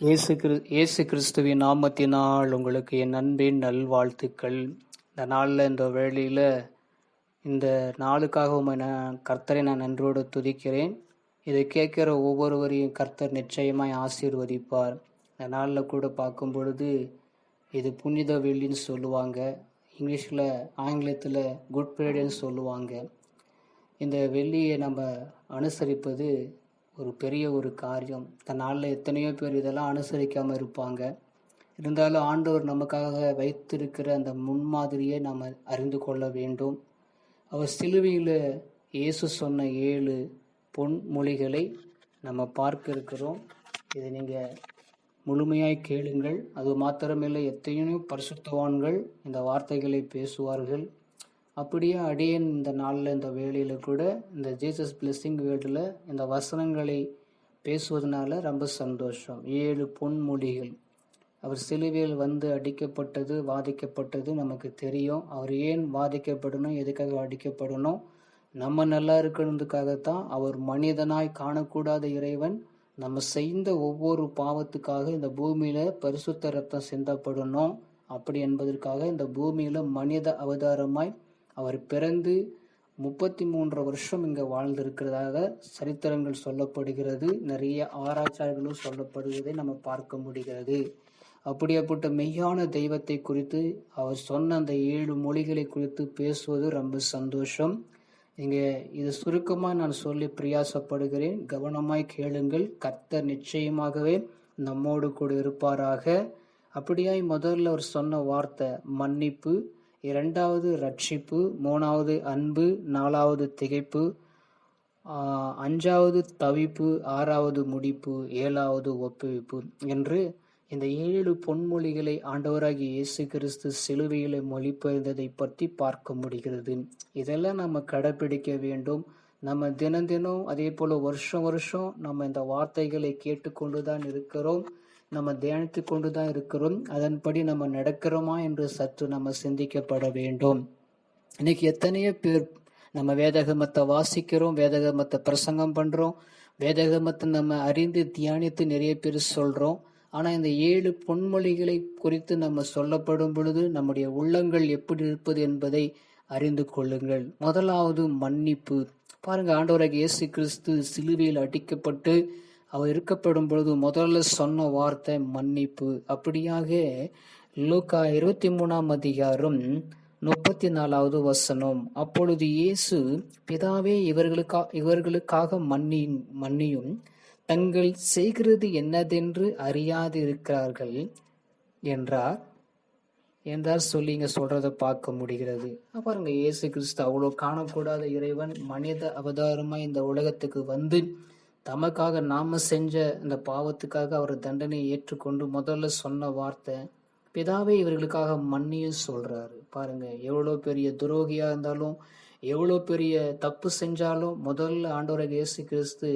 இயேசு கிறிஸ்துவின் நாமத்தினால் உங்களுக்கு என் அன்பின் நல்வாழ்த்துக்கள். இந்த நாளில் இந்த வேளையில் இந்த நாளுக்காக கர்த்தரை நான் நன்றோடு துதிக்கிறேன். இதை கேட்குற ஒவ்வொருவரையும் கர்த்தர் நிச்சயமாய் ஆசீர்வதிப்பார். இந்த நாளில் கூட பார்க்கும் பொழுது இது புனித வெள்ளின்னு சொல்லுவாங்க, இங்கிலீஷில் ஆங்கிலத்தில் குட் ஃப்ரைடேன்னு சொல்லுவாங்க. இந்த வெள்ளியை நம்ம அனுசரிப்பது ஒரு பெரிய ஒரு காரியம். இந்த நாளில் எத்தனையோ பேர் இதெல்லாம் அனுசரிக்காமல் இருப்பாங்க. இருந்தாலும் ஆண்டவர் நமக்காக வைத்திருக்கிற அந்த முன்மாதிரியை நாம் அறிந்து கொள்ள வேண்டும். அவர் சிலுவையில் இயேசு சொன்ன 7 பொன்மொழிகளை நம்ம பார்க்க இருக்கிறோம். இதை நீங்கள் முழுமையாய் கேளுங்கள். அது மாத்திரமில்லை, எத்தனையோ பரிசுத்தவான்கள் இந்த வார்த்தைகளை பேசுவார்கள். அப்படியே அடியேன் இந்த நாளில் இந்த வேளையில் கூட இந்த ஜீசஸ் பிளெஸிங் வேர்டில் இந்த வசனங்களை பேசுவதனால ரொம்ப சந்தோஷம். 7 பொன்மொழிகள். அவர் சிலுவையில் வந்து அடிக்கப்பட்டது, வாதிக்கப்பட்டது நமக்கு தெரியும். அவர் ஏன் வாதிக்கப்படணும், எதுக்காக அடிக்கப்படணும்? நம்ம நல்லா இருக்கணுன்றதுக்காகத்தான். அவர் மனிதனாய் காணக்கூடாத இறைவன் நம்ம செய்த ஒவ்வொரு பாவத்துக்காக இந்த பூமியில் பரிசுத்த ரத்தம் சிந்தப்படணும். அப்படி என்பதற்காக இந்த பூமியில் மனித அவதாரமாய் அவர் பிறந்து 33 வருஷம் இங்கே வாழ்ந்திருக்கிறதாக சரித்திரங்கள் சொல்லப்படுகிறது. நிறைய ஆராய்ச்சியாளர்களும் சொல்லப்படுவதை நம்ம பார்க்க முடிகிறது. அப்படியாப்பட்ட மெய்யான தெய்வத்தை குறித்து அவர் சொன்ன அந்த 7 மொழிகளை குறித்து பேசுவது ரொம்ப சந்தோஷம். இங்கே இது சுருக்கமாக நான் சொல்லி பிரயாசப்படுகிறேன். கவனமாய் கேளுங்கள். கர்த்தர் நிச்சயமாகவே நம்மோடு கூட இருப்பாராக. அப்படியாய் முதல்ல அவர் சொன்ன வார்த்தை மன்னிப்பு, 2வது ரட்சிப்பு, 3வது அன்பு, 4வது திகைப்பு, 5வது தவிப்பு, 6வது முடிப்பு, 7வது ஒப்புவிப்பு என்று இந்த 7 பொன்மொழிகளை ஆண்டவராகிய இயேசு கிறிஸ்து சிலுவையில் மொழிபெயர்ந்ததை பற்றி பார்க்க முடிகிறது. இதெல்லாம் நம்ம கடைபிடிக்க வேண்டும். நம்ம தினம் அதே போல் வருஷம் நம்ம இந்த வார்த்தைகளை கேட்டுக்கொண்டு தான் இருக்கிறோம், நம்ம தியானித்து கொண்டு தான் இருக்கிறோம். அதன்படி நம்ம நடக்கிறோமா என்று சற்று நம்ம சிந்திக்கப்பட வேண்டும். இன்னைக்கு எத்தனையோ பேர் நம்ம வேதகமத்தை வாசிக்கிறோம், வேதகமத்தை பிரசங்கம் பண்ணுறோம், வேதகமத்தை நம்ம அறிந்து தியானித்து நிறைய பேர் சொல்கிறோம். ஆனால் இந்த 7 பொன்மொழிகளை குறித்து நம்ம சொல்லப்படும் பொழுது நம்முடைய உள்ளங்கள் எப்படி இருப்பது என்பதை அறிந்து கொள்ளுங்கள். முதலாவது மன்னிப்பு. பாருங்க, ஆண்டவராகிய இயேசு கிறிஸ்து சிலுவையில் அடிக்கப்பட்டு அவர் இருக்கப்படும் பொழுது முதல்ல சொன்ன வார்த்தை மன்னிப்பு. அப்படியாக லூக்கா 23ஆம் அதிகாரம் 34வது வசனம். அப்பொழுது இயேசு, பிதாவே இவர்களுக்காக மன்னியும், தங்கள் செய்கிறது என்னதென்று அறியாதிருக்கிறார்கள் என்றார் சொல்லி இங்க சொல்றதை பார்க்க முடிகிறது. பாருங்க, இயேசு கிறிஸ்து அவ்வளோ காணக்கூடாத இறைவன் மனித அவதாரமாய் இந்த உலகத்துக்கு வந்து தமக்காக நாம செஞ்ச இந்த பாவத்துக்காக அவர் தண்டனையை ஏற்றுக்கொண்டு முதல்ல சொன்ன வார்த்தை பிதாவே இவர்களுக்காக மன்னியும் சொல்றாரு. பாருங்க, எவ்வளோ பெரிய துரோகியா இருந்தாலும், எவ்வளோ பெரிய தப்பு செஞ்சாலும் முதல்ல ஆண்டவராகிய இயேசு கிறிஸ்து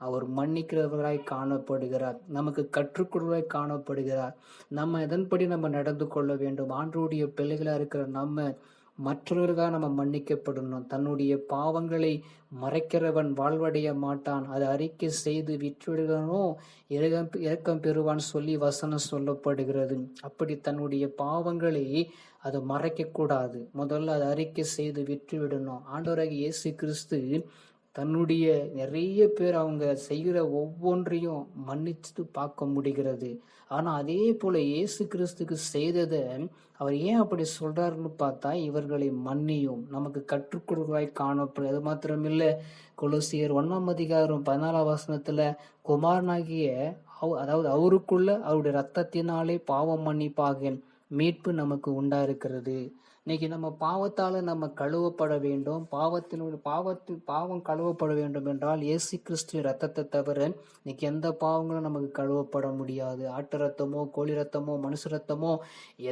அவர் மன்னிக்கிறவராய் காணப்படுகிறார், நமக்கு கற்றுக்கொடுவராய் காணப்படுகிறார். நம்ம இதன்படி நம்ம நடந்து கொள்ள வேண்டும். ஆண்டவருடைய பிள்ளைகளா இருக்கிற நம்ம மற்றவர்களாக நம்ம மன்னிக்கப்படணும். தன்னுடைய பாவங்களை மறைக்கிறவன் வாழ்வடைய மாட்டான், அதை அறிக்கை செய்து விட்டுவிடுவனோ இரக்கம் பெறுவான் சொல்லி வசனம் சொல்லப்படுகிறது. அப்படி தன்னுடைய பாவங்களை அதை மறைக்க கூடாது, முதல்ல அதை அறிக்கை செய்து விட்டுவிடணும். ஆண்டவராகிய இயேசு கிறிஸ்து தன்னுடைய நிறைய பேர் அவங்க செய்கிற ஒவ்வொன்றையும் மன்னிச்சுட்டு பார்க்க முடிகிறது. ஆனா அதே போல இயேசு கிறிஸ்துக்கு செய்ததை அவர் ஏன் அப்படி சொல்றாருன்னு பார்த்தா, இவர்களை மன்னியும் நமக்கு கற்றுக் கொடுக்கிறாய் காணப்படும். அது மாத்திரமில்ல, கொலோசியர் 1ஆம் அதிகாரம் 14ஆம் வசனத்துல குமாரனாகிய அதாவது அவருக்குள்ள அவருடைய ரத்தத்தினாலே பாவம் மன்னிப்பாக மீட்பு நமக்கு உண்டா இருக்கிறது. இன்னைக்கு நம்ம பாவத்தால நம்ம கழுவப்பட வேண்டும். பாவம் கழுவப்பட வேண்டும் என்றால் இயேசு கிறிஸ்து ரத்தத்தை தவிர இன்னைக்கு எந்த பாவங்களும் நமக்கு கழுவப்பட முடியாது. ஆட்டு ரத்தமோ, கோழி ரத்தமோ, மனுஷ ரத்தமோ,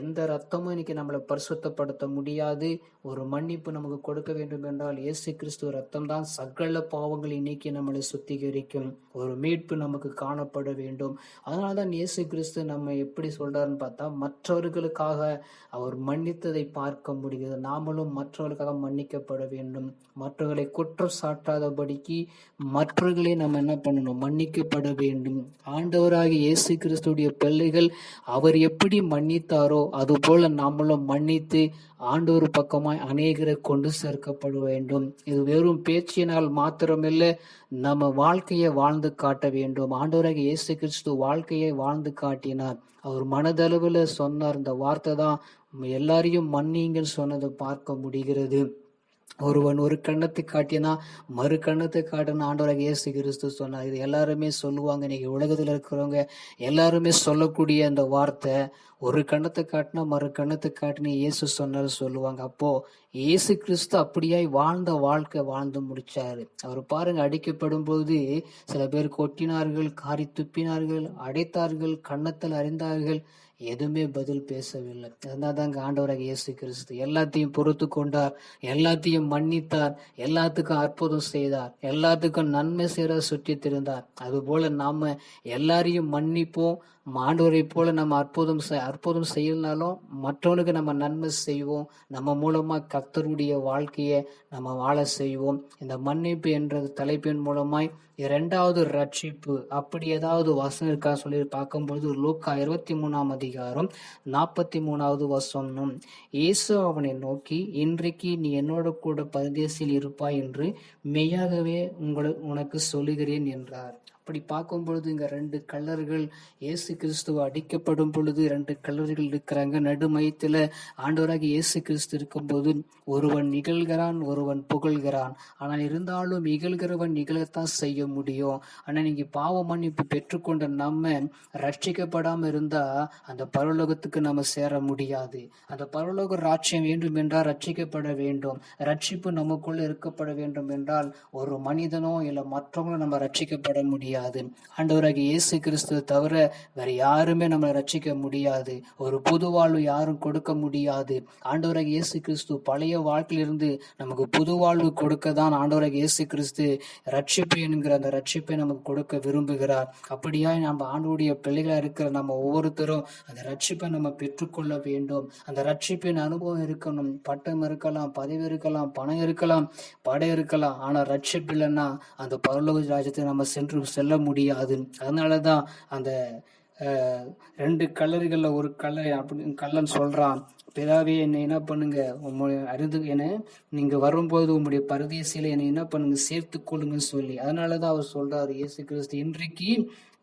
எந்த ரத்தமும் இன்னைக்கு நம்மளை பரிசுத்தப்படுத்த முடியாது. ஒரு மன்னிப்பு நமக்கு கொடுக்க வேண்டும் என்றால் இயேசு கிறிஸ்து ரத்தம் தான் சகல பாவங்களை இன்னைக்கு நம்மளை சுத்திகரிக்கும். ஒரு மீட்பு நமக்கு காணப்பட வேண்டும். அதனால்தான் இயேசு கிறிஸ்து நம்ம எப்படி சொல்றாருன்னு பார்த்தா, மற்றவர்களுக்காக அவர் மன்னித்ததை பார்க்க பார்க்க முடிகிறது. நாமளும் மற்றவர்களுக்காக மன்னிக்கப்பட வேண்டும். மற்றவர்களை குற்றம் சாட்டாதபடிக்கு மற்றவர்களை நம்ம என்ன பண்ணணும்? மன்னிக்கப்பட வேண்டும். ஆண்டவராகிய இயேசு கிறிஸ்துடைய பிள்ளைகள் அவர் எப்படி மன்னித்தாரோ அதுபோல நாமளும் மன்னித்து ஆண்டவர் பக்கமாய் அநேகரை கொண்டு சேர்க்கப்பட வேண்டும். இது வெறும் பேச்சினால் மாத்திரமில்லை, நம்ம வாழ்க்கையை வாழ்ந்து காட்ட வேண்டும். ஆண்டவராகிய இயேசு கிறிஸ்து வாழ்க்கையை வாழ்ந்து காட்டினார். அவர் மனதளவில் சொன்னார். இந்த வார்த்தை தான் எல்லாரையும் மன்னிங்கன்னு சொன்னதை பார்க்க முடிகிறது. ஒருவன் ஒரு கண்ணத்தை காட்டினா மறு கண்ணத்தை காட்டின ஆண்டவராக இயேசு கிறிஸ்து சொன்னார். இது எல்லாருமே சொல்லுவாங்க. இன்னைக்கு உலகத்தில் இருக்கிறவங்க எல்லாருமே சொல்லக்கூடிய அந்த வார்த்தை, ஒரு கண்ணத்தை காட்டினா மறு கண்ணத்தை காட்டின இயேசு சொன்னார் சொல்லுவாங்க. அப்போ இயேசு கிறிஸ்து அப்படியாய் வாழ்ந்த வாழ்க்கை வாழ்ந்து முடிச்சாரு. அவர் பாருங்க, அடிக்கப்படும் போது சில பேர் கொட்டினார்கள், காரி துப்பினார்கள், அடைத்தார்கள், கன்னத்தில் அறிந்தார்கள், எதுவுமே பதில் பேசவில்லை. அதனால்தாங்க ஆண்டவராக இயேசு கிறிஸ்து எல்லாத்தையும் பொறுத்து கொண்டார், எல்லாத்தையும் மன்னித்தார், எல்லாத்துக்கும் அற்புதம் செய்தார், எல்லாத்துக்கும் நன்மை செய்ய சுற்றி திரிந்தார். அதுபோல நாம எல்லாரையும் மன்னிப்போம். ஆண்டவரை போல நம்ம அற்புதம் செய்யலனாலும் மற்றவனுக்கு நம்ம நன்மை செய்வோம். நம்ம மூலமா கர்த்தருடைய வாழ்க்கையை நம்ம வாழ செய்வோம். இந்த மன்னிப்பு என்ற தலைப்பின் மூலமாய் இரண்டாவது ரட்சிப்பு அப்படி ஏதாவது வசனம் இருக்கா சொல்லி பார்க்கும்போது லூக்கா 23ஆம் அதிகாரம் 43வது வசனம், இயேசு அவனை நோக்கி, இன்றைக்கு நீ என்னோட கூட பரதேசில் இருப்பாய் என்று மெய்யாகவே உனக்கு சொல்லுகிறேன் என்றார். அப்படி பார்க்கும் பொழுது இங்க 2 கல்லர்கள் இயேசு கிறிஸ்துவ அடிக்கப்படும் பொழுது 2 கல்லர்கள் இருக்கிறாங்க. நடுமையத்துல ஆண்டவராக இயேசு கிறிஸ்து இருக்கும்போது ஒருவன் நிகழ்கிறான், ஒருவன் புகழ்கிறான். ஆனால் இருந்தாலும் இகழ்கிறவன் நிகழத்தான் செய்ய முடியும். ஆனா நீங்க பாவ மன்னிப்பு பெற்றுக்கொண்ட நம்ம ரட்சிக்கப்படாம இருந்தா அந்த பரலோகத்துக்கு நம்ம சேர முடியாது. அந்த பரலோக ராட்சியம் வேண்டும் என்றால் ரட்சிக்கப்பட வேண்டும். ரட்சிப்பு நமக்குள்ள இருக்கப்பட வேண்டும் என்றால் ஒரு மனிதனோ இல்ல மற்றவங்களோ நம்ம ரட்சிக்கப்பட முடியாது. ஆண்டவராகிய இயேசு கிறிஸ்துவை தவிர வேற யாருமே நம்மளை ரட்சிக்க முடியாது. ஒரு புது வாழ்வு யாரும் கொடுக்க முடியாது. ஆண்டவராகிய இயேசு கிறிஸ்து பழைய வாழ்க்கையிலிருந்து நமக்கு புது வாழ்வு கொடுக்க தான் ஆண்டவராகிய இயேசு கிறிஸ்து ரட்சிப்பு என்கிற அந்த ரட்சிப்பை நமக்கு கொடுக்க விரும்புகிறார். அப்படியா நம்ம ஆண்டவருடைய பிள்ளைகளா இருக்கிற நம்ம ஒவ்வொருத்தரும் அந்த ரட்சிப்பை நம்ம பெற்றுக்கொள்ள வேண்டும். அந்த ரட்சிப்பின் அனுபவம் இருக்கணும். பட்டம் இருக்கலாம், பதவி இருக்கலாம், பணம் இருக்கலாம், படை இருக்கலாம். ஆனா ரட்சிப்பு இல்லைன்னா அந்த பரலோக ராஜ்யத்தை நம்ம சென்று செல்ல முடியாது. அதனாலதான் அந்த 2 கல்லறிகள்ல ஒரு கல்லன் சொல்றான், பிதாவே என்னை என்ன பண்ணுங்க, அறிந்து என நீங்க வரும்போது உங்களுடைய பரதேசியில என்னை என்ன பண்ணுங்க, சேர்த்து கொள்ளுங்கன்னு சொல்லி. அதனாலதான் அவர் சொல்றாரு இயேசு கிறிஸ்து, இன்றைக்கு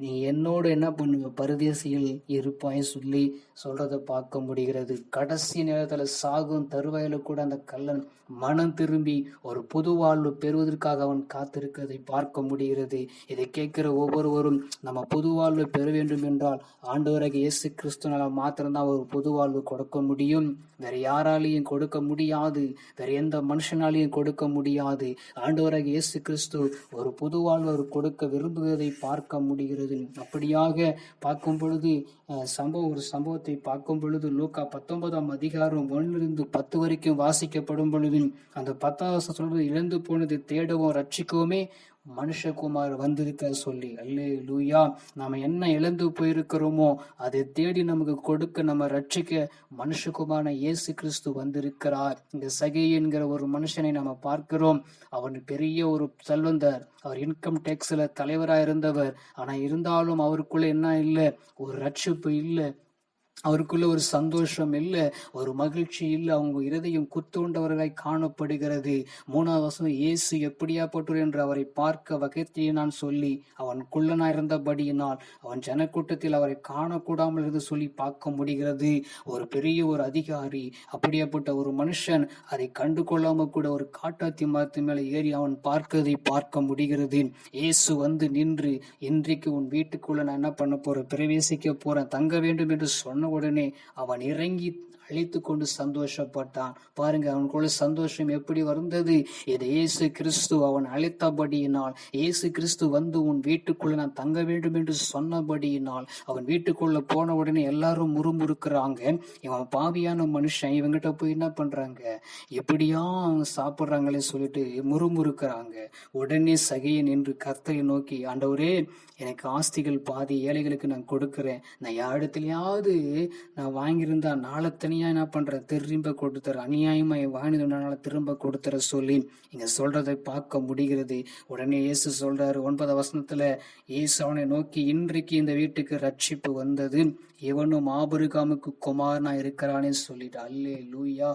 நீ என்னோடு என்ன பண்ணுங்க, பரதேசியில் இருப்பாய் சொல்லி சொல்றதை பார்க்க முடிகிறது. கடைசி நேரத்துல சாகும் தருவாயில கூட அந்த கல்லன் மனம் திரும்பி ஒரு புது வாழ்வு பெறுவதற்காக அவன் காத்திருக்கிறதை பார்க்க முடிகிறது. இதை கேட்கிற ஒவ்வொருவரும் நம்ம புது வாழ்வு பெற வேண்டும் என்றால் ஆண்டவராகிய இயேசு கிறிஸ்துனால மாத்திரம்தான் ஒரு புது வாழ்வு கொடுக்க முடியும். வேற யாராலையும் கொடுக்க முடியாது. வேற எந்த மனுஷனாலையும் கொடுக்க முடியாது. ஆண்டவராகிய இயேசு கிறிஸ்து ஒரு புது வாழ்வு அவர் கொடுக்க விரும்புவதை பார்க்க முடிகிறது. அப்படியாக பார்க்கும் பொழுது ஒரு சம்பவத்தை பார்க்கும் பொழுது லூக்கா 19ஆம் அதிகாரம் 1-10 வரைக்கும் வாசிக்கப்படும் பொழுது அந்த 10வது சொல்றது, இழந்து போனது தேடவும் ரட்சிக்கவுமே மனுஷகுமார் வந்திருக்க சொல்லி. அல்லேலூயா. நாம என்ன இழந்து போயிருக்கிறோமோ அதை தேடி நமக்கு கொடுக்க, நம்ம ரட்சிக்க மனுஷகுமாரன இயேசு கிறிஸ்து வந்திருக்கிறார். இந்த சகை என்கிற ஒரு மனுஷனை நம்ம பார்க்கிறோம். அவன் பெரிய ஒரு செல்வந்தர், அவர் இன்கம் டேக்ஸ்ல தலைவராக இருந்தவர். ஆனா இருந்தாலும் அவருக்குள்ள என்ன இல்லை, ஒரு ரட்சிப்பு இல்லை, அவருக்குள்ள ஒரு சந்தோஷம் இல்லை, ஒரு மகிழ்ச்சி இல்லை. அவங்க இருதயம் குத்துண்டவர்களாய் காணப்படுகிறது. 3வது வசனம், இயேசு எப்படியாப்பட்டவர் என்று அவரை பார்க்க வகைத்தினான் சொல்லி அவன் குள்ளனா இருந்தபடியினால் அவன் ஜனக்கூட்டத்தில் அவரை காணக்கூடாமல் இருந்து சொல்லி பார்க்க முடிகிறது. ஒரு பெரிய ஒரு அதிகாரி, அப்படியாப்பட்ட ஒரு மனுஷன் அதை கண்டு கொள்ளாம கூட ஒரு காட்டாத்தி மரத்து மேல ஏறி அவன் பார்க்கதை பார்க்க முடிகிறது. இயேசு வந்து நின்று, இன்றைக்கு உன் வீட்டுக்குள்ள நான் என்ன பண்ண போறேன், பிரவேசிக்க போறேன், தங்க வேண்டும் என்று சொன்ன உடனே அவன் இறங்கி அழைத்து கொண்டு சந்தோஷப்பட்டான். பாருங்க, அவனுக்குள்ள சந்தோஷம் எப்படி வந்தது. இது இயேசு கிறிஸ்து அவன் அழைத்தபடியினால், இயேசு கிறிஸ்து வந்து உன் வீட்டுக்குள்ள நான் தங்க வேண்டும் என்று சொன்னபடியினால் அவன் வீட்டுக்குள்ள போன உடனே எல்லாரும் முறுமுறுக்கிறாங்க. இவன் பாவியான மனுஷன், இவங்கிட்ட போய் என்ன பண்றாங்க, எப்படியா அவங்க சாப்பிட்றாங்களே சொல்லிட்டு முறுமுறுக்கிறாங்க. உடனே சகையை நின்று கர்த்தரை நோக்கி, ஆண்டவரே எனக்கு ஆஸ்திகள் பாதி ஏழைகளுக்கு நான் கொடுக்கிறேன், நான் யாரிடத்திலேயாவது நான் வாங்கியிருந்தா நாளை தனியா என்ன பண்ற திரும்ப கொடுத்துற, அநியாயமா வாங்கினால திரும்ப கொடுத்துற சொல்லி இங்க சொல்றதை பார்க்க முடிகிறது. உடனே இயேசு சொல்றாரு 9 வசனத்துல, இயேசு அவனை நோக்கி, இன்றைக்கு இந்த வீட்டுக்கு ரட்சிப்பு வந்தது, இவனும் ஆபிரகாமுக்கு குமாரனா இருக்கிறானே சொல்லிட்டு. அல்லேலூயா.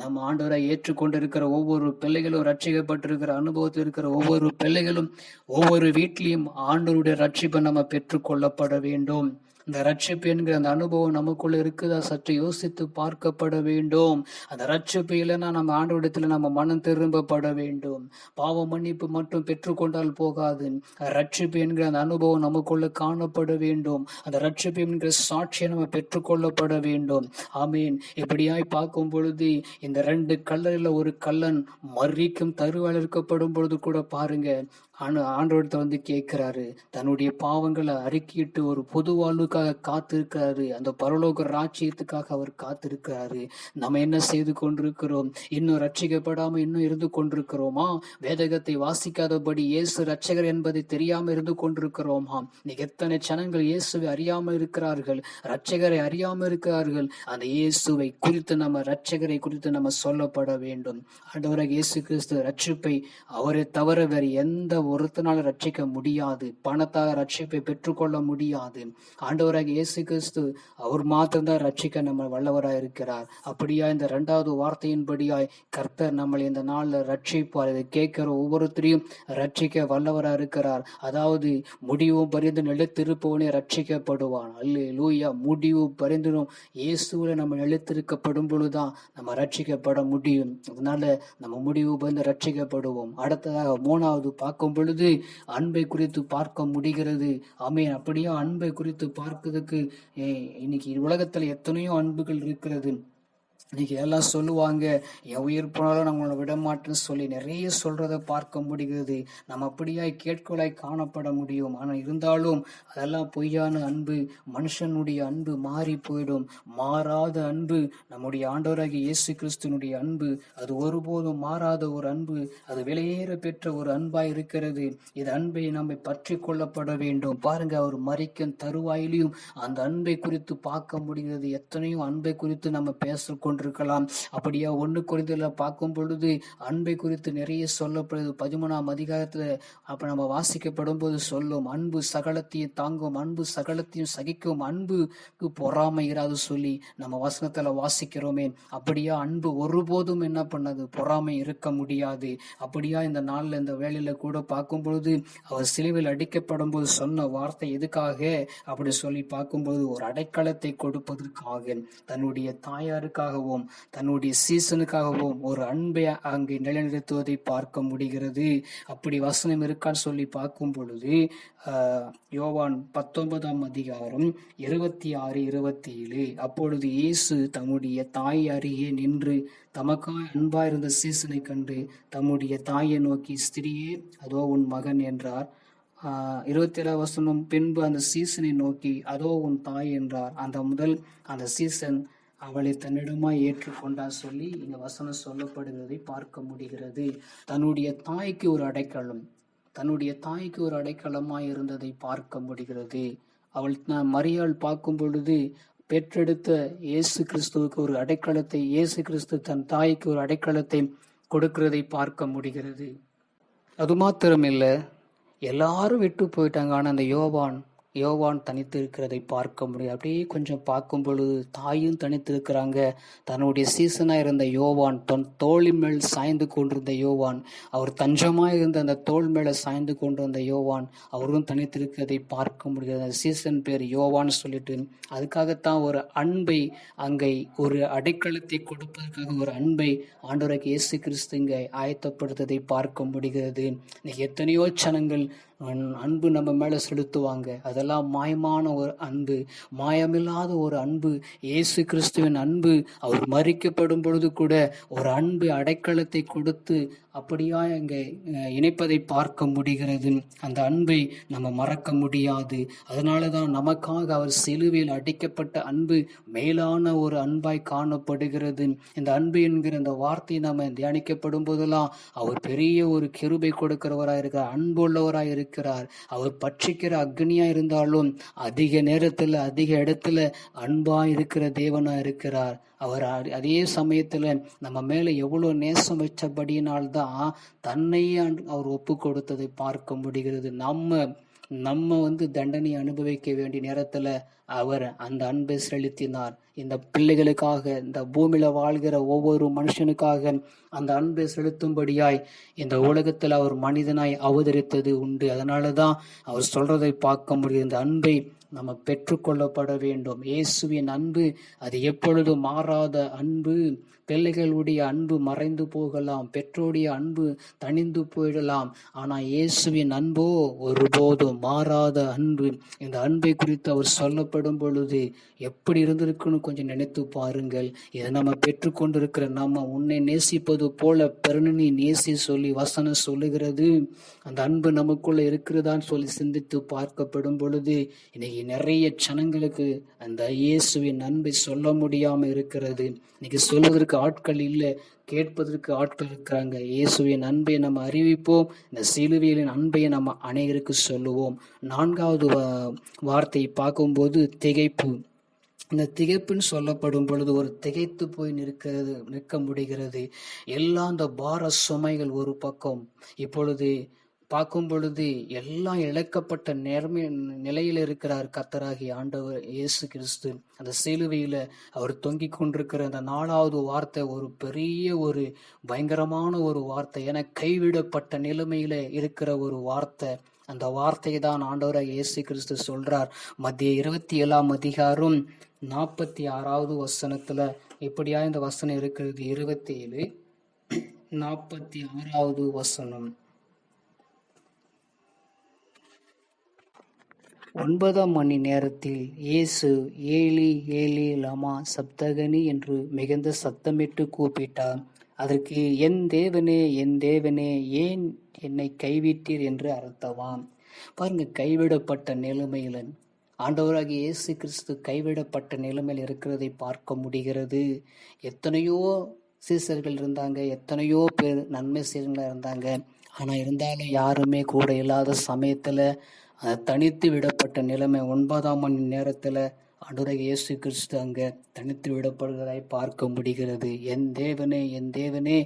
நம்ம ஆண்டவரை ஏற்றுக்கொண்டிருக்கிற ஒவ்வொரு பிள்ளைகளும், ரட்சிக்கப்பட்டிருக்கிற அனுபவத்தில் இருக்கிற ஒவ்வொரு பிள்ளைகளும், ஒவ்வொரு வீட்லையும் ஆண்டவருடைய ரட்சிப்பை நம்ம பெற்றுக்கொள்ளப்பட வேண்டும். இந்த ரட்சிப்பு என்கிற அந்த அனுபவம் நமக்குள்ள இருக்குதா சற்று யோசித்து பார்க்கப்பட வேண்டும். அந்த ரட்சிப்பு இல்லைன்னா நம்ம ஆண்டவரிடத்துல நம்ம மனம் திரும்பப்பட வேண்டும். பாவ மன்னிப்பு மட்டும் பெற்றுக்கொண்டால் போகாது, ரட்சிப்பு என்கிற அந்த அனுபவம் நமக்குள்ள காணப்பட வேண்டும். அந்த ரட்சிப்பு என்கிற சாட்சியை நம்ம பெற்றுக்கொள்ளப்பட வேண்டும். ஆமீன். இப்படியாய் பார்க்கும் பொழுது இந்த 2 கல்லறில் ஒரு கல்லன் மறிக்கும் தருவாயில் இருக்கப்படும் பொழுது கூட பாருங்க, ஆண்டவர்கிட்ட வந்து கேட்கிறாரு, தன்னுடைய பாவங்களை அறிக்கிட்டு ஒரு பொது வாழ்வுக்காக காத்திருக்கிறாரு. அந்த பரலோக ராஜ்யத்துக்காக அவர் காத்திருக்கிறாரு. நம்ம என்ன செய்து கொண்டிருக்கிறோம்? இன்னும் ரட்சிக்கப்படாம இன்னும் இருந்து கொண்டிருக்கிறோமா? வேதகத்தை வாசிக்காதபடி இயேசு ரட்சகர் என்பதை தெரியாம இருந்து கொண்டிருக்கிறோமா? இன்னைக்கு எத்தனை ஜனங்கள் இயேசுவை அறியாமல் இருக்கிறார்கள், ரட்சகரை அறியாமல் இருக்கிறார்கள். அந்த இயேசுவை குறித்து நம்ம, ரட்சகரை குறித்து நம்ம சொல்லப்பட வேண்டும். ஆண்டவராக இயேசு கிறிஸ்து ரட்சிப்பை அவரை தவிர வேறு எந்த ஒருத்தனால ரட்சிக்க முடியாது. பணத்தால் ரட்சிப்பை பெற்றுக்கொள்ள முடியாது. ஆண்டவராக இயேசு கிறிஸ்து அவர் மாத்திரம்தான் ரட்சிக்க நம்ம வல்லவராய் இருக்கிறார். அப்படியா இந்த 2வது வார்த்தையின்படியாய் கர்த்தர் நம்மளை இந்த நாள்ல ரட்சிப்பார். இதை கேட்கிற ஒவ்வொருத்தரையும் ரட்சிக்க வல்லவராய் இருக்கிறார். அதாவது முடிவு பரிந்து நிலைத்திருப்பவனே ரட்சிக்கப்படுவான். அல்லேலூயா. முடிவு பரிந்தும் இயேசுல நம்ம நிலைத்திருக்கப்படும் பொழுதுதான் நம்ம ரட்சிக்கப்பட முடியும். அதனால நம்ம முடிவு பரிந்து ரட்சிக்கப்படுவோம். அடுத்ததாக 3வது பார்க்கும் பொழுது அன்பை குறித்து பார்க்க முடிகிறது. ஆமீன். அப்படியே அன்பை குறித்து பார்க்கிறதுக்கு இன்னைக்கு உலகத்துல எத்தனையோ அன்புகள் இருக்கிறது. இன்னைக்கு எல்லாம் சொல்லுவாங்க, என் உயிர் போனாலும் நம்மளை விட மாட்டேன்னு சொல்லி நிறைய சொல்றதை பார்க்க முடிகிறது. நம்ம அப்படியாய் கேட்கலாய் காணப்பட முடியும். ஆனால் இருந்தாலும் அதெல்லாம் பொய்யான அன்பு. மனுஷனுடைய அன்பு மாறி போயிடும். மாறாத அன்பு நம்முடைய ஆண்டவராகிய இயேசு கிறிஸ்துனுடைய அன்பு. அது ஒருபோதும் மாறாத ஒரு அன்பு. அது விலையேற பெற்ற ஒரு அன்பாய் இருக்கிறது. இது அன்பை நம்ம பற்றி கொள்ளப்பட வேண்டும். பாருங்க, அவர் மரிக்கும் தருவாயிலையும் அந்த அன்பை குறித்து பார்க்க முடிகிறது. எத்தனையோ அன்பை குறித்து நம்ம பேசிக்கொண்டு இருக்கலாம். அப்படியா 1 கொரிந்தியர்ல பார்க்கும் பொழுது அன்பை குறித்து நிறைய சொல்லப்படுது. 13ஆம் அதிகாரத்துல அப்ப நம்ம வாசிக்கப்படும் போது சொல்லும், அன்பு சகலத்தையும் தாங்கும், அன்பு சகலத்தையும் சகிக்கும், அன்புக்கு பொறாமை இராது சொல்லி நம்ம வசனத்துல வாசிக்கிறோமே. அப்படியா அன்பு ஒருபோதும் என்ன பண்ணது? பொறாமை இருக்க முடியாது. அப்படியா இந்த நாள்ல இந்த வேளையில கூட பார்க்கும் பொழுது அவர் சிலுவையில் அடிக்கப்படும் போது சொன்ன வார்த்தை எதுக்காக அப்படி சொல்லி பார்க்கும்போது, ஒரு அடைக்கலத்தை கொடுப்பதற்காக, தன்னுடைய தாயாருக்காகவும் தன்னுடைய சீசனுக்காகவும் ஒரு அன்பை அங்கே நிலைநிறுத்துவதை பார்க்க முடிகிறது. அப்படி வசனம் இருக்கான்னு சொல்லி பார்க்கும் பொழுது யோவான் 19ஆம் அதிகாரம் 26, 27, அப்பொழுது இயேசு தம்முடைய தாய் அருகே நின்று தமக்காய் அன்பாயிருந்த சீசனை கண்டு தம்முடைய தாயை நோக்கி, ஸ்திரியே, அதோ உன் மகன் என்றார். 27ஆம் வசனம், பின்பு அந்த சீசனை நோக்கி, அதோ உன் தாய் என்றார். அந்த சீசன் அவளை தன்னிடமாய் ஏற்றுக்கொண்டார் சொல்லி இங்க வசனம் சொல்லப்படுகிறதை பார்க்க முடிகிறது. தன்னுடைய தாய்க்கு ஒரு அடைக்கலம், தன்னுடைய தாய்க்கு ஒரு அடைக்கலமாய் இருந்ததை பார்க்க முடிகிறது. அவள் மரியாள் பார்க்கும் பொழுது பெற்றெடுத்த இயேசு கிறிஸ்துவுக்கு ஒரு அடைக்கலத்தை, இயேசு கிறிஸ்து தன் தாய்க்கு ஒரு அடைக்கலத்தை கொடுக்கிறதை பார்க்க முடிகிறது. அது மாத்திரமில்லை, எல்லாரும் விட்டு போயிட்டாங்க. ஆனால் அந்த யோவான் தனித்து இருக்கிறதை பார்க்க முடியும். அப்படியே கொஞ்சம் பார்க்கும் பொழுது தாயும் தனித்து இருக்கிறாங்க. தன்னுடைய சீசனாக இருந்த யோவான், தன் தோளின் மேல் சாய்ந்து கொண்டிருந்த யோவான், அவர் தஞ்சமாக இருந்த அந்த தோல் மேல சாய்ந்து கொண்டிருந்த யோவான், அவரும் தனித்து இருக்கிறதை பார்க்க முடியாது. அந்த சீசன் பேர் யோவான் சொல்லிட்டு, அதுக்காகத்தான் ஒரு அன்பை அங்கே, ஒரு அடைக்கலத்தை கொடுப்பதற்காக ஒரு அன்பை ஆண்டவராகிய இயேசு கிறிஸ்து இங்கே ஆயத்தப்படுத்ததை பார்க்க முடிகிறது. இன்னைக்கு எத்தனையோ ஜனங்கள் அன்பு நம்ம மேல செலுத்துவாங்க. அதெல்லாம் மாயமான ஒரு அன்பு, மாயமில்லாத ஒரு அன்பு. இயேசு கிறிஸ்துவின் அன்பு, அவர் மரிக்கப்படும் பொழுது கூட ஒரு அன்பு அடைக்கலத்தை கொடுத்து அப்படியா இங்கே இணைப்பதை பார்க்க முடிகிறது. அந்த அன்பை நம்ம மறக்க முடியாது. அதனாலதான் நமக்காக அவர் சிலுவையில் அடிக்கப்பட்ட அன்பு மேலான ஒரு அன்பாய் காணப்படுகிறது. இந்த அன்பு என்கிற இந்த வார்த்தை நம்ம தியானிக்கப்படும் போதெல்லாம் அவர் பெரிய ஒரு கிருபை கொடுக்கிறவராய் இருக்கிறார், அன்புள்ளவராய் இருக்கிறார். இருக்கிறார். அவர் பட்சிக்கிற அக்னியா இருந்தாலும் அதிக நேரத்துல அதிக இடத்துல அன்பா இருக்கிற தேவனா இருக்கிறார். அவர் அதே சமயத்துல நம்ம மேல எவ்வளவு நேசம் வச்சபடியினால்தான் தன்னையே அவர் ஒப்பு கொடுத்ததை பார்க்க முடிகிறது. நம்ம தண்டனை அனுபவிக்க வேண்டிய நேரத்துல அவர் அந்த அன்பை செலுத்தினார். இந்த பிள்ளைகளுக்காக, இந்த பூமியில வாழ்கிற ஒவ்வொரு மனுஷனுக்காக அந்த அன்பை செலுத்தும்படியாய் இந்த உலகத்துல அவர் மனிதனாய் அவதரித்தது உண்டு. அதனாலதான் அவர் சொல்றதை பார்க்க முடியும். இந்த அன்பை நம்ம பெற்றுக்கொள்ளப்பட வேண்டும். இயேசுவின் அன்பு அது எப்பொழுதும் மாறாத அன்பு. பிள்ளைகளுடைய அன்பு மறைந்து போகலாம், பெற்றோருடைய அன்பு தணிந்து போயிடலாம். ஆனா இயேசுவின் அன்போ ஒருபோதும் மாறாத அன்பு. இந்த அன்பை குறித்து அவர் சொல்லப்படும் பொழுது எப்படி இருந்திருக்குன்னு கொஞ்சம் நினைத்து பாருங்கள். இதை நம்ம பெற்றுக்கொண்டிருக்கிற நம்ம உன்னை நேசிப்பது போல பிறனை நேசி சொல்லி வசனம் சொல்லுகிறது. அந்த அன்பு நமக்குள்ள இருக்கிறதான்னு சொல்லி சிந்தித்து பார்க்கப்படும் பொழுது இன்னைக்கு நிறைய ஜனங்களுக்கு அந்த இயேசுவின் அன்பை சொல்ல முடியாம இருக்கிறது. இன்னைக்கு சொல்வதற்கு ஆட்கள் இல்லை, கேட்பதற்கு ஆட்கள் இருக்கிறாங்க. இயேசுவின் அன்பை நம்ம அறிவிப்போம். இந்த சிலுவையின் அன்பை நம்ம அனைவருக்கு சொல்லுவோம். 4வது வார்த்தையை பார்க்கும்போது திகைப்பு. இந்த திகைப்புன்னு சொல்லப்படும் பொழுது ஒரு திகைத்து போய் நிற்க முடிகிறது. எல்லாம் அந்த பார சுமைகள் ஒரு பக்கம். இப்பொழுது பார்க்கும் பொழுது எல்லாம் இழக்கப்பட்ட நிலையில இருக்கிறார் கர்த்தராகிய ஆண்டவர் இயேசு கிறிஸ்து. அந்த சிலுவையில அவர் தொங்கிக் கொண்டிருக்கிற அந்த 4வது வார்த்தை ஒரு பெரிய ஒரு பயங்கரமான ஒரு வார்த்தை. என கைவிடப்பட்ட நிலைமையில இருக்கிற ஒரு வார்த்தை. அந்த வார்த்தையை தான் ஆண்டவராக இயேசு கிறிஸ்து சொல்றார். மத்திய 27ஆம் அதிகாரம் 46வது வசனத்துல இப்படியா இந்த வசனம் இருக்கிறது. 27 46வது வசனம். 9ஆம் மணி நேரத்தில் இயேசு ஏலி ஏலி லமா சப்தகனி என்று மிகுந்த சத்தமிட்டு கூப்பிட்டார். அதற்கு என் தேவனே ஏன் என்னை கைவிட்டீர் என்று அர்த்தவாம். பாருங்க, கைவிடப்பட்ட நிலைமையில ஆண்டவராகிய இயேசு கிறிஸ்து கைவிடப்பட்ட நிலைமையில் இருக்கிறதை பார்க்க முடிகிறது. எத்தனையோ சீசர்கள் இருந்தாங்க, எத்தனையோ பேர் நன்மை செய்யறவங்களா இருந்தாங்க. ஆனா இருந்தாலும் யாருமே கூட இல்லாத சமயத்துல தனித்து விடப்பட்ட நிலைமை 9ஆம் மணி நேரத்துல ஆண்டவராகிய இயேசு கிறிஸ்து அங்க தனித்து விடப்படுவதை பார்க்க முடிகிறது. என் தேவனே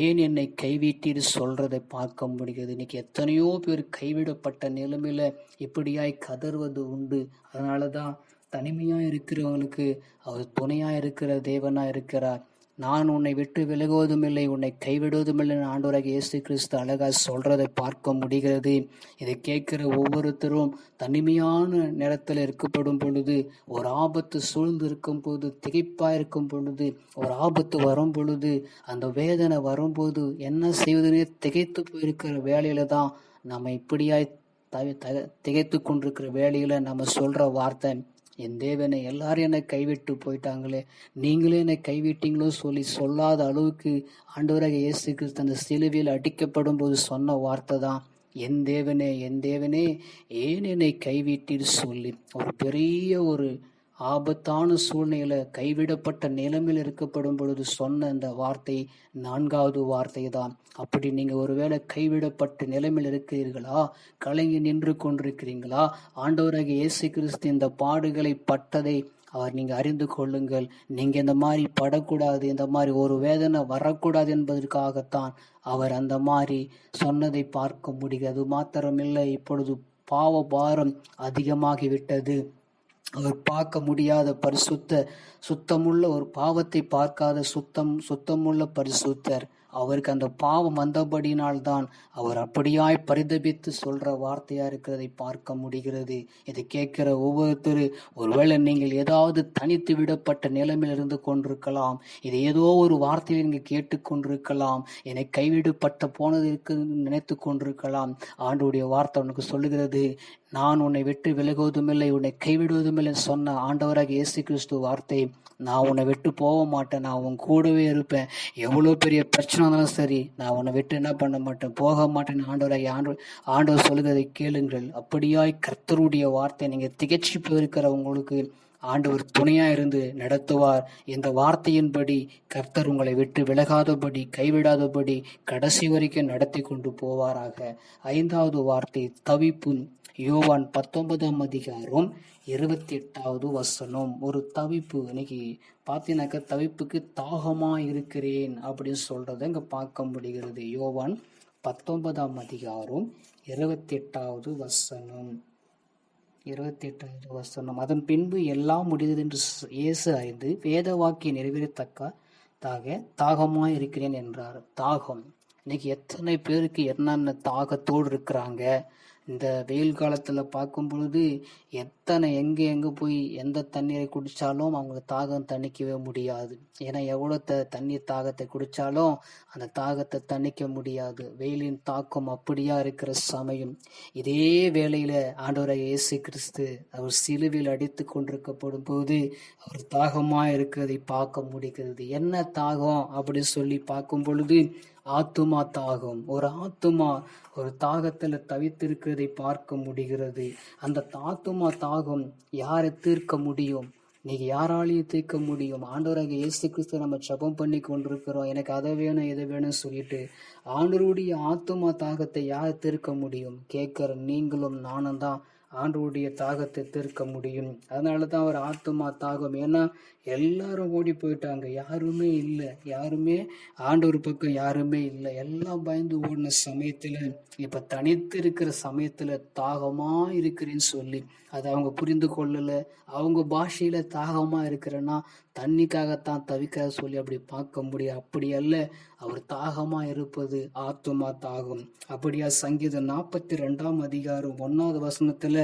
ஏன் என்னை கைவிட்டீர் சொல்றதை பார்க்க முடிகிறது. இன்னைக்கு எத்தனையோ பேர் கைவிடப்பட்ட நிலைமையில இப்படியாய் கதறுவது உண்டு. அதனாலதான் தனிமையா இருக்கிறவங்களுக்கு அவர் துணையா இருக்கிற தேவனா இருக்கிறார். நான் உன்னை விட்டு விலகுவதும் இல்லை, உன்னை கைவிடுவதும் இல்லை ஆண்டவராகிய இயேசு கிறிஸ்து அழகா சொல்றதை பார்க்க முடிகிறது. இதை கேட்கிற ஒவ்வொருத்தரும் தனிமையான நேரத்தில் இருக்கப்படும் பொழுது, ஒரு ஆபத்து சூழ்ந்து இருக்கும் போது, திகைப்பா இருக்கும் பொழுது, ஒரு ஆபத்து வரும் பொழுது, அந்த வேதனை வரும்போது என்ன செய்வதுனே திகைத்து போயிருக்கிற வேலையில தான் நம்ம இப்படியாய் திகைத்து கொண்டிருக்கிற வேலையில நம்ம சொல்ற வார்த்தை, என் தேவனை எல்லாரும் என்னை கைவிட்டு போயிட்டாங்களே, நீங்களே என்னை கைவிட்டீங்களோ சொல்லி சொல்லாத அளவுக்கு ஆண்டவராக இயேசு கிறிஸ்து அந்த சிலுவையில் அடிக்கப்படும் போது சொன்ன வார்த்தை தான் என் தேவனே ஏன் என்னை கைவிட்டீர் சொல்லி. ஒரு பெரிய ஒரு ஆபத்தான சூழ்நிலையில கைவிடப்பட்ட நிலைமையில் இருக்கப்படும் பொழுது சொன்ன அந்த வார்த்தை 4வது வார்த்தை தான். அப்படி நீங்க ஒருவேளை கைவிடப்பட்ட நிலைமையில் இருக்கிறீர்களா, கலங்கி நின்று கொண்டிருக்கிறீங்களா, ஆண்டவராகிய இயேசு கிறிஸ்து இந்த பாடுகளை பட்டதை அவர் நீங்க அறிந்து கொள்ளுங்கள். நீங்க இந்த மாதிரி படக்கூடாது, இந்த மாதிரி ஒரு வேதனை வரக்கூடாது என்பதற்காகத்தான் அவர் அந்த மாதிரி சொன்னதை பார்க்க முடிகிறது. அது மாத்திரமில்லை, இப்பொழுது பாவ பாரம் அதிகமாகிவிட்டது. அவர் பார்க்க முடியாத சுத்தமுள்ள ஒரு பாவத்தை பார்க்காத சுத்தமுள்ள பரிசுத்தர். அவருக்கு அந்த பாவம் வந்தபடினால்தான் அவர் அப்படியாய் பரிதபித்து சொல்ற வார்த்தையா இருக்கிறதை பார்க்க முடிகிறது. இதை கேட்கிற ஒவ்வொருத்தரும் ஒருவேளை நீங்கள் ஏதாவது தனித்து விடப்பட்ட நிலைமையில் இருந்து கொண்டிருக்கலாம். இது ஏதோ ஒரு வார்த்தையை நீங்க கேட்டுக்கொண்டிருக்கலாம். என்னை கைவிடப்பட்ட போனதற்கு நினைத்து கொண்டிருக்கலாம். ஆண்டவருடைய வார்த்தை உனக்கு சொல்லுகிறது, நான் உன்னை விட்டு விலகுவதும் இல்லை, உன்னை கைவிடுவதும் இல்லை சொன்ன ஆண்டவராக இயேசு கிறிஸ்து வார்த்தை, நான் உன்னை விட்டு போக மாட்டேன், நான் உன் கூடவே இருப்பேன். எவ்வளோ பெரிய பிரச்சனை இருந்தாலும் சரி, நான் உன்னை விட்டு என்ன பண்ண மாட்டேன், போக மாட்டேன். ஆண்டவர் சொல்லுகிறதை கேளுங்கள். அப்படியாய் கர்த்தருடைய வார்த்தை நீங்க திகழ்ச்சி போயிருக்கிற உங்களுக்கு ஆண்டவர் துணையா இருந்து நடத்துவார். இந்த வார்த்தையின்படி கர்த்தர் உங்களை விட்டு விலகாதபடி, கைவிடாதபடி கடைசி வரைக்கும் நடத்தி கொண்டு போவாராக. 5வது வார்த்தை தவிப்பு. யோவான் 19ஆம் அதிகாரம் 28வது வசனம். ஒரு தவிப்பு. இன்னைக்கு பார்த்தீங்கன்னாக்கா தவிப்புக்கு தாகமா இருக்கிறேன் அப்படின்னு சொல்றத இங்க பார்க்க முடிகிறது. யோவான் 19ஆம் அதிகாரம் 28வது வசனம். 28வது வசனம். அதன் பின்பு எல்லாம் முடிந்தது என்று இயேசு அறிந்து வேத வாக்கிய நிறைவேறத்தக்கதாக தாகமாய் இருக்கிறேன் என்றார். தாகம். இன்னைக்கு எத்தனை பேருக்கு என்னென்ன தாகத்தோடு இருக்கிறாங்க. இந்த வெயில் காலத்துல பார்க்கும் பொழுது எத்தனை எங்க போய் எந்த தண்ணீரை குடிச்சாலும் அவங்க தாகம் தணிக்கவே முடியாது. ஏன்னா எவ்வளவு தண்ணீர் தாகத்தை குடிச்சாலும் அந்த தாகத்தை தணிக்க முடியாது. வெயிலின் தாக்கம் அப்படியா இருக்கிற சமயம். இதே வேளையில ஆண்டவராகிய இயேசு கிறிஸ்து அவர் சிலுவையில் அடித்து கொண்டிருக்கப்படும் போது அவர் தாகமா இருக்கிறதை பார்க்க முடிகிறது. என்ன தாகம் அப்படின்னு சொல்லி பார்க்கும் பொழுது ஆத்துமா தாகம். ஒரு ஆத்துமா ஒரு தாகத்துல தவித்திருக்கிறதை பார்க்க முடிகிறது. அந்த ஆத்துமா தாகம் யாரை தீர்க்க முடியும்? இன்னைக்கு யாராலையும் தீர்க்க முடியும்? ஆண்டவராகிய இயேசு கிறிஸ்து நம்ம ஜெபம் பண்ணி கொண்டிருக்கிறோம், எனக்கு அதை வேணும் இதை வேணும்னு சொல்லிட்டு. ஆண்டவருடைய ஆத்துமா தாகத்தை யார் தீர்க்க முடியும்? கேட்கிற நீங்களும் நானும் தான் ஆண்டவருடைய தாகத்தை தீர்க்க முடியும். அதனாலதான் அவர் ஆத்துமா தாகம். ஏன்னா எல்லாரும் ஓடி போயிட்டாங்க, யாருமே இல்லை, யாருமே ஆண்டவர் பக்கம் யாருமே இல்லை. எல்லாம் பயந்து ஓடின சமயத்துல இப்ப தனித்து இருக்கிற சமயத்துல தாகமா இருக்கிறேன்னு சொல்லி அதை அவங்க புரிந்து கொள்ளல. அவங்க பாஷையில தாகமா இருக்கிறேன்னா தண்ணிக்காகத்தான் தவிக்கிற சொல்லி அப்படி பார்க்க முடியாது. அப்படி அல்ல, அவர் தாகமா இருப்பது ஆத்துமா தாகம். அப்படியா சங்கீதம் 42ஆம் அதிகாரம் 1வது வசனத்துல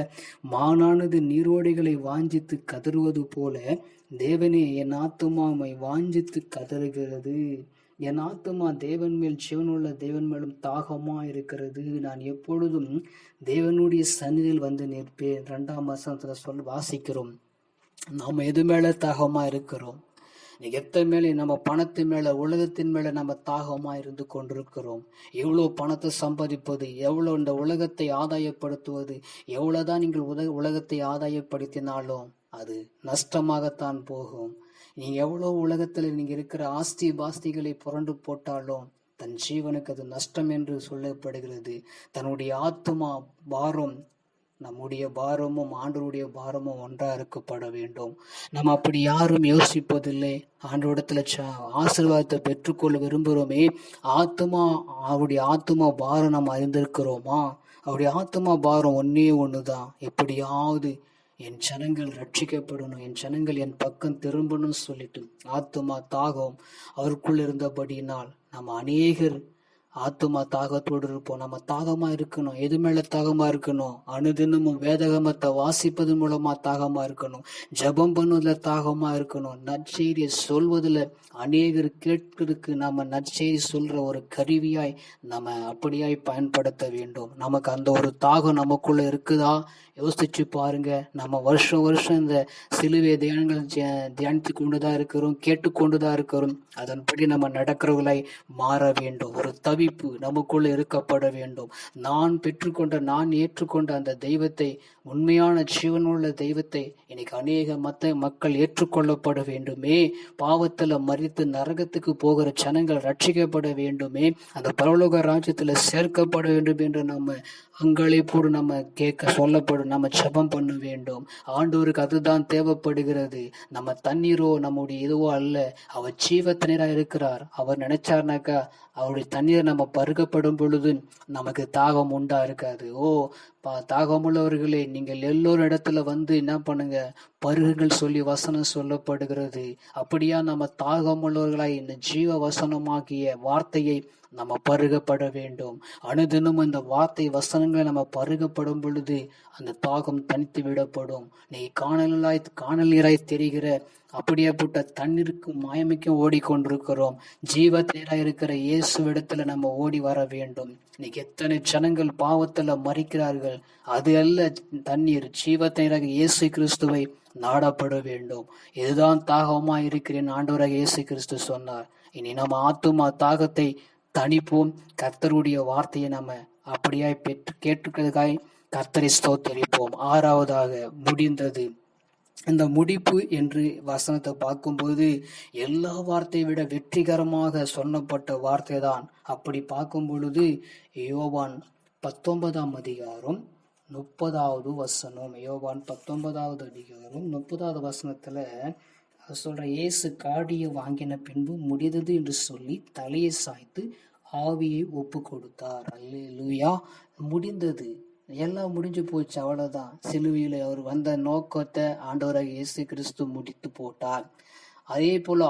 மானானது நீரோடைகளை வாஞ்சித்து கதறுவது போல தேவனே என் ஆத்துமாவை வாஞ்சித்து கதறுகிறது. என் ஆத்துமா தேவன் மேல், சிவனுள்ள தேவன் மேலும் தாகமா இருக்கிறது. நான் எப்பொழுதும் தேவனுடைய சந்நிதியில் வந்து நிற்பேன். 2ஆம் வசனத்துல வாசிக்கிறோம். நாம எது மேல தாகமா இருக்கிறோம்? எத்த மேலே, நம்ம பணத்து மேல, உலகத்தின் மேல நம்ம தாகமா இருந்து கொண்டிருக்கிறோம். எவ்வளவு பணத்தை சம்பாதிப்பது, எவ்வளவு இந்த உலகத்தை ஆதாயப்படுத்துவது, எவ்வளவுதான் நீங்கள் உலகத்தை ஆதாயப்படுத்தினாலும் அது நஷ்டமாகத்தான் போகும். நீங்க எவ்வளவு உலகத்துல நீங்க இருக்கிற ஆஸ்தி பாஸ்திகளை புரண்டு போட்டாலும் தன் ஜீவனுக்கு அது நஷ்டம் என்று சொல்லப்படுகிறது. தன்னுடைய ஆத்துமா பாரம், நம்முடைய பாரமும் ஆண்டவருடைய பாரமும் ஒன்றா இருக்கப்பட வேண்டும். நம்ம அப்படி யாரும் யோசிப்பதில்லை. ஆண்டவரிடத்துல ஆசீர்வாதத்தை பெற்றுக்கொள்ள விரும்புகிறோமே, ஆத்துமா, அவருடைய ஆத்துமா பாரம் நம்ம அறிந்திருக்கிறோமா? அவருடைய ஆத்துமா பாரம் ஒன்னே ஒண்ணுதான், எப்படியாவது என் ஜனங்கள் ரட்சிக்கப்படணும், என் ஜனங்கள் என் பக்கம் திரும்பணும்னு சொல்லிட்டு ஆத்துமா தாகம் அவருக்குள் இருந்தபடியினால் நம்ம அநேகர் ஆத்துமா தாகத்தோடு இருப்போம். நம்ம தாகமா இருக்கணும். எது மேல தாகமா இருக்கணும்? அனுதினமும் வேதகமத்தை வாசிப்பது மூலமா தாகமா இருக்கணும். ஜபம் பண்ணுவதுல தாகமா இருக்கணும். நற்செய்தியை சொல்வதில் அநேகர் கேட்கிறதுக்கு நம்ம நற்செய்தி சொல்ற ஒரு கருவியாய் நம்ம அப்படியாய் பயன்படுத்த வேண்டும். நமக்கு அந்த ஒரு தாகம் நமக்குள்ள இருக்குதா? யோசிச்சு பாருங்க. நம்ம வருஷம் வருஷம் இந்த சிலுவை தியானங்கள் தியானித்து கொண்டுதான் இருக்கிறோம், கேட்டுக்கொண்டுதான் இருக்கிறோம். அதன்படி நம்ம நடக்கிறவர்களாய் மாற வேண்டும். ஒரு தவிப்பு நமக்குள்ள இருக்கப்பட வேண்டும். நான் பெற்றுக்கொண்ட, நான் ஏற்றுக்கொண்ட அந்த தெய்வத்தை, உண்மையான ஜீவனுள்ள தெய்வத்தை இன்னைக்கு அநேக மக்கள் ஏற்றுக்கொள்ளப்பட வேண்டுமே. பாவத்துல மறித்து நரகத்துக்கு போகிற ஜனங்கள் ரட்சிக்கப்பட வேண்டுமே. அந்த பரலோக ராஜ்யத்துல சேர்க்கப்பட வேண்டும் என்று நம்ம அங்களைப்போடு நம்ம கேட்க சொல்லப்படும். நம்ம ஜெபம் பண்ண வேண்டும். ஆண்டவருக்கு அதுதான் தேவைப்படுகிறது. நம்ம தண்ணீரோ நம்முடைய இதுவோ அல்ல. அவர் ஜீவ தண்ணீரா இருக்கிறார். அவர் நினைச்சார்னாக்கா அவருடைய தண்ணீரை நம்ம பருகப்படும் பொழுது நமக்கு தாகம் உண்டா இருக்காது. தாகமுள்ளவர்களே, நீங்கள் எல்லோரும் இடத்துல வந்து என்ன பண்ணுங்க, பருகுங்கள் சொல்லி வசனம் சொல்லப்படுகிறது. அப்படியா நம்ம தாகமுள்ளவர்களாய் இந்த ஜீவ வசனமாகிய வார்த்தையை நம்ம பருகப்பட வேண்டும். அனுதினம் அந்த வார்த்தை வசனங்களை நம்ம பருகப்படும் பொழுது அந்த தாகம் தனித்து விடப்படும். நீ காணல் நீராய் தெரிகிற அப்படியேப்பட்ட தண்ணீருக்கும் மாயமைக்கும் ஓடிக்கொண்டிருக்கிறோம். ஜீவ நீராய் இருக்கிற இயேசுவிடத்துல நம்ம ஓடி வர வேண்டும். இன்னைக்கு எத்தனை ஜனங்கள் பாவத்துல மறிக்கிறார்கள். அது அல்ல தண்ணீர், ஜீவ நீராக இயேசு கிறிஸ்துவை நாடப்பட வேண்டும். இதுதான் தாகமா இருக்கிறேன் ஆண்டவராக இயேசு கிறிஸ்து சொன்னார். இனி நம்ம ஆத்துமா தாகத்தை தனிப்போம். கர்த்தருடைய வார்த்தையை நம்ம அப்படியாய் பெற்று கேட்டுக்கிறதுக்காய் கர்த்தரை ஸ்தோத்தரிப்போம். 6வதாக முடிந்தது. இந்த முடிப்பு என்று வசனத்தை பார்க்கும்போது எல்லா வார்த்தையை விட வெற்றிகரமாக சொல்லப்பட்ட வார்த்தை தான். அப்படி பார்க்கும் பொழுது யோவான் 19ஆம் அதிகாரம் 30வது வசனம், யோவான் 19வது அதிகாரம் 30வது வசனத்துல சொல்ற, இயேசு காடியை வாங்கின பின்பு முடிந்தது என்று சொல்லி தலையை சாய்த்து ஆவியை ஒப்பு கொடுத்தார். அல்லேலூயா. முடிந்தது, எல்லாம் முடிஞ்சு போச்சு, அவ்வளவுதான். சிலுவையில் அவர் வந்த நோக்கத்தை ஆண்டவராக இயேசு கிறிஸ்து முடித்து போட்டார். அதே போல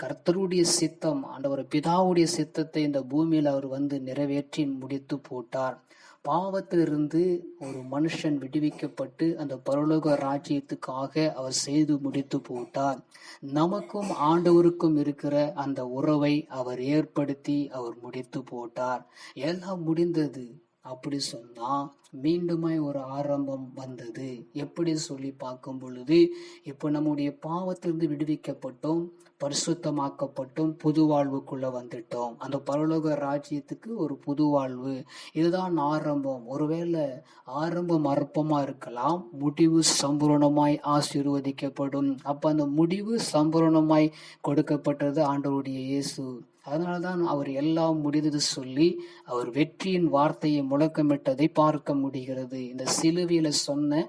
கர்த்தருடைய சித்தம், ஆண்டவர் பிதாவுடைய சித்தத்தை இந்த பூமியில் அவர் வந்து நிறைவேற்றி முடித்து போட்டார். பாவத்திலிருந்து ஒரு மனுஷன் விடுவிக்கப்பட்டு அந்த பரலோக ராஜ்யத்துக்காக அவர் செய்து முடித்து போட்டார். நமக்கும் ஆண்டவருக்கும் இருக்கிற அந்த உறவை அவர் ஏற்படுத்தி அவர் முடித்து போட்டார். எல்லாம் முடிந்தது. அப்படி சொன்னா மீண்டுமாய் ஒரு ஆரம்பம் வந்தது. எப்படி சொல்லி பார்க்கும் பொழுது, இப்போ நம்முடைய பாவத்திலிருந்து விடுவிக்கப்பட்டோம், பரிசுத்தமாக்கப்பட்டோம், புது வாழ்வுக்குள்ள வந்துட்டோம். அந்த பரலோக ராஜ்யத்துக்கு ஒரு புது வாழ்வு, இதுதான் ஆரம்பம். ஒருவேளை ஆரம்பம் அற்பமா இருக்கலாம், முடிவு சம்பூரணமாய் ஆசீர்வதிக்கப்படும். அப்ப அந்த முடிவு சம்பூரணமாய் கொடுக்கப்பட்டது ஆண்டவருடைய இயேசு. அதனால்தான் அவர் எல்லாம் முடிந்தது சொல்லி அவர் வெற்றியின் வார்த்தையை முழக்கமிட்டதை பார்க்க முடிகிறது. இந்த சிலுவையில சொன்ன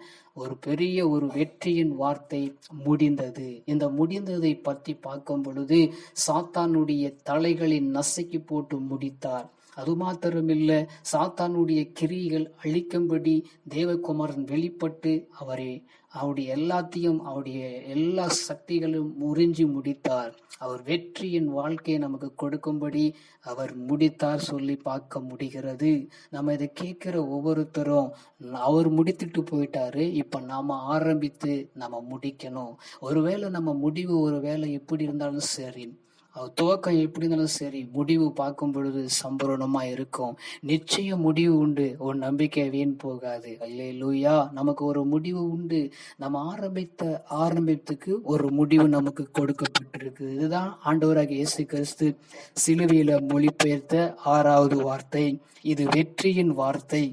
ஒரு பெரிய ஒரு வெற்றியின் வார்த்தை முடிந்தது. இந்த முடிந்ததை பற்றி பார்க்கும் பொழுது சாத்தானுடைய தலைகளின் நசுக்கி போட்டு முடித்தார். அது மாத்திரமில்ல, சாத்தானுடைய கிரியைகள் அழிக்கும்படி தேவகுமாரன் வெளிப்பட்டு அவருடைய எல்லாத்தையும், அவருடைய எல்லா சக்திகளும் முறிஞ்சி முடித்தார். அவர் வெற்றியின் வாழ்க்கையை நமக்கு கொடுக்கும்படி அவர் முடித்தார் சொல்லி பார்க்க முடிகிறது. நம்ம இதை கேட்கிற ஒவ்வொருத்தரும், அவர் முடித்துட்டு போயிட்டாரு, இப்ப நாம ஆரம்பித்து நம்ம முடிக்கணும். ஒருவேளை நம்ம முடிவு ஒருவேளை எப்படி இருந்தாலும் சரி, துவக்கம் எப்படி இருந்தாலும் சரி, முடிவு பார்க்கும் பொழுது சம்பூரணமா இருக்கும். நிச்சயம் முடிவு உண்டு, ஒரு நம்பிக்கை வீண் போகாது. அல்லேலூயா. நமக்கு ஒரு முடிவு உண்டு. நம்ம ஆரம்பித்துக்கு ஒரு முடிவு நமக்கு கொடுக்கப்பட்டிருக்கு. இதுதான் ஆண்டவராகிய இயேசு கிறிஸ்து சிலுவையில மொழிபெயர்த்த 6வது வார்த்தை. இது வெற்றியின் வார்த்தை.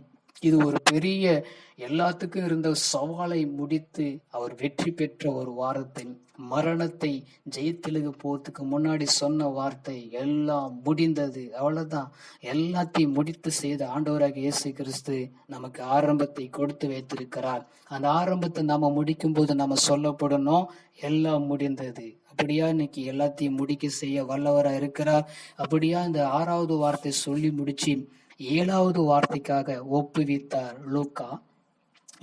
இது ஒரு பெரிய எல்லாத்துக்கும் இருந்த சவாலை முடித்து அவர் வெற்றி பெற்ற ஒரு வார்த்தை. மரணத்தை ஜெயித்தெழுக போறதுக்கு முன்னாடி சொன்ன வார்த்தை, எல்லாம் முடிந்தது, அவ்வளவுதான். எல்லாத்தையும் முடித்து செய்த ஆண்டவராகிய இயேசு கிறிஸ்து நமக்கு ஆரம்பத்தை கொடுத்து வைத்திருக்கிறார். அந்த ஆரம்பத்தை நாம முடிக்கும் போது நம்ம சொல்லப்படணும், எல்லாம் முடிந்தது. அப்படியா இன்னைக்கு எல்லாத்தையும் முடிக்க செய்ய வல்லவரா இருக்கிறார். அப்படியா இந்த 6வது வார்த்தை சொல்லி முடிச்சு 7வது வார்த்தைக்காக ஒப்புவித்தார். லூக்கா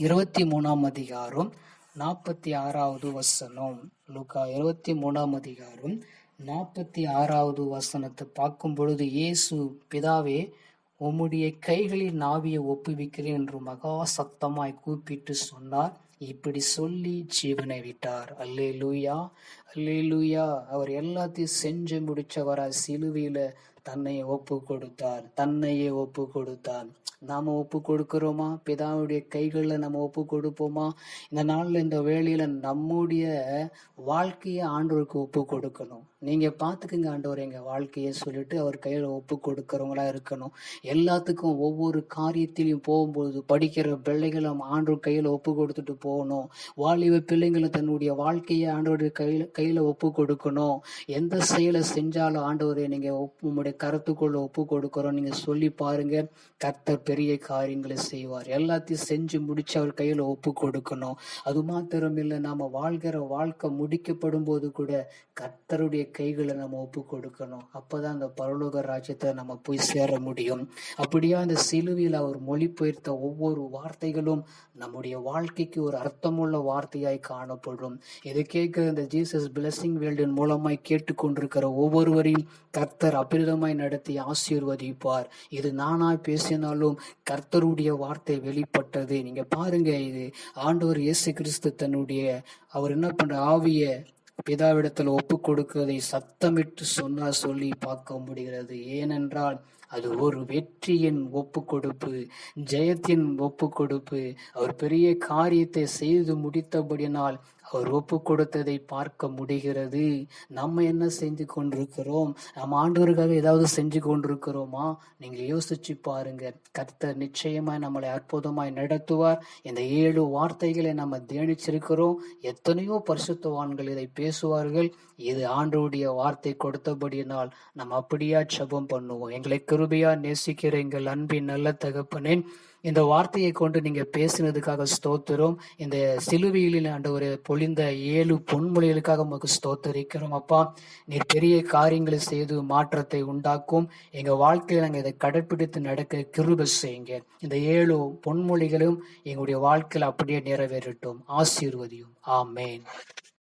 23ஆம் அதிகாரம் 46வது வசனம். லூக்கா 23ஆம் அதிகாரம் 46வது வசனத்தை பார்க்கும் பொழுது, இயேசு, பிதாவே, உம்முடைய கைகளில் நாவியை ஒப்புவிக்கிறேன் என்று மகா சத்தமாய் கூப்பிட்டு சொன்னார். இப்படி சொல்லி ஜீவனை விட்டார். அல்லேலூயா, அல்லேலூயா. அவர் எல்லாத்தையும் செஞ்சு முடிச்சவரா சிலுவையில தன்னையே ஒப்பு கொடுத்தார். நாம ஒப்பு கொடுக்கிறோமா? பிதாவுடைய கைகள்ல நம்ம ஒப்பு கொடுப்போமா? இந்த நாள்ல, இந்த வேளையில நம்முடைய வாழ்க்கையை ஆண்டவருக்கு ஒப்பு கொடுக்கணும். நீங்க பாத்துக்குங்க ஆண்டவர் எங்க வாழ்க்கையை சொல்லிட்டு அவர் கையில ஒப்பு கொடுக்கறவங்களா இருக்கணும். எல்லாத்துக்கும் ஒவ்வொரு காரியத்திலையும் போகும்போது படிக்கிற பிள்ளைகளை ஆண்டவர் கையில ஒப்பு கொடுத்துட்டு போகணும். வாலிப பிள்ளைங்களை தன்னுடைய வாழ்க்கையை ஆண்டவருடைய கையில ஒப்பு கொடுக்கணும். எந்த செயலை செஞ்சாலும் ஆண்டவரை நீங்க உங்களுடைய கருத்துக்குள்ள ஒப்பு கொடுக்கிறோம் நீங்க சொல்லி பாருங்க, கர்த்தர் பெரிய காரியங்களை செய்வார். எல்லாத்தையும் செஞ்சு முடிச்சு அவர் கையில ஒப்பு கொடுக்கணும். அது மாத்திரம் இல்லை, நாம வாழ்கிற வாழ்க்கை முடிக்கப்படும் போது கூட கர்த்தருடைய கைகளை நம்ம ஒப்பு கொடுக்கணும். அப்பதான் அந்த பரலோக ராஜ்யத்தை நம்ம போய் சேர முடியும். அப்படியா அந்த சிலுவையில் அவர் மொழிபெயர்த்த ஒவ்வொரு வார்த்தைகளும் நம்முடைய வாழ்க்கைக்கு ஒரு அர்த்தமுள்ள வார்த்தையாய் காணப்படும். இதை கேட்கிற இந்த ஜீசஸ் பிளஸிங் வேல்டின் மூலமாய் கேட்டுக்கொண்டிருக்கிற ஒவ்வொருவரையும் கர்த்தர் அபிரிதமாய் நடத்தி ஆசீர்வதிப்பார். இது நானாய் பேசினாலும் கர்த்தருடைய வார்த்தை வெளிப்பட்டது. நீங்க பாருங்க, இது ஆண்டவர் இயேசு கிறிஸ்து அவர் என்ன பண்ற, ஆவிய பிதாவிடத்தில் ஒப்பு கொடுக்கிறதை சத்தமிட்டு சொல்லி பார்க்க முடிகிறது. ஏனென்றால் அது ஒரு வெற்றியின் ஒப்பு கொடுப்பு, ஜெயத்தின் ஒப்பு கொடுப்பு. அவர் பெரிய காரியத்தை செய்து முடித்தபடினால் அவர் ஒப்பு கொடுத்ததை பார்க்க முடிகிறது. நம்ம என்ன செஞ்சு கொண்டிருக்கிறோம்? நம்ம ஆண்டவருக்காக ஏதாவது செஞ்சு கொண்டிருக்கிறோமா? நீங்க யோசிச்சு பாருங்க. கர்த்தர் நிச்சயமாய் நம்மளை அற்புதமாய் நடத்துவார். இந்த 7 வார்த்தைகளை நம்ம தியானிச்சிருக்கிறோம். எத்தனையோ பரிசுத்தவான்கள் இதை பேசுவார்கள். இது ஆண்டவருடைய வார்த்தை கொடுத்தபடியினால் நம்ம அப்படியா ஜெபம் பண்ணுவோம். எங்களை கிருபையா நேசிக்கிற எங்கள் அன்பின் நல்ல தகப்பனே, இந்த வார்த்தையை கொண்டு நீங்க பேசினதுக்காக ஸ்தோத்திரம். இந்த சிலுவையில் ஆண்டவரே பொழிந்த 7 பொன்மொழிகளுக்காக உமக்கு ஸ்தோத்தரிக்கிறோம் அப்பா. நீர் பெரிய காரியங்களை செய்து மாற்றத்தை உண்டாக்கும். எங்க வாழ்க்கையில நாங்கள் இதை கடைப்பிடித்து நடக்க கிருபை செய்யுங்க. இந்த 7 பொன்மொழிகளும் எங்களுடைய வாழ்க்கையில் அப்படியே நிறைவேறட்டும். ஆசீர்வதியும். ஆமேன்.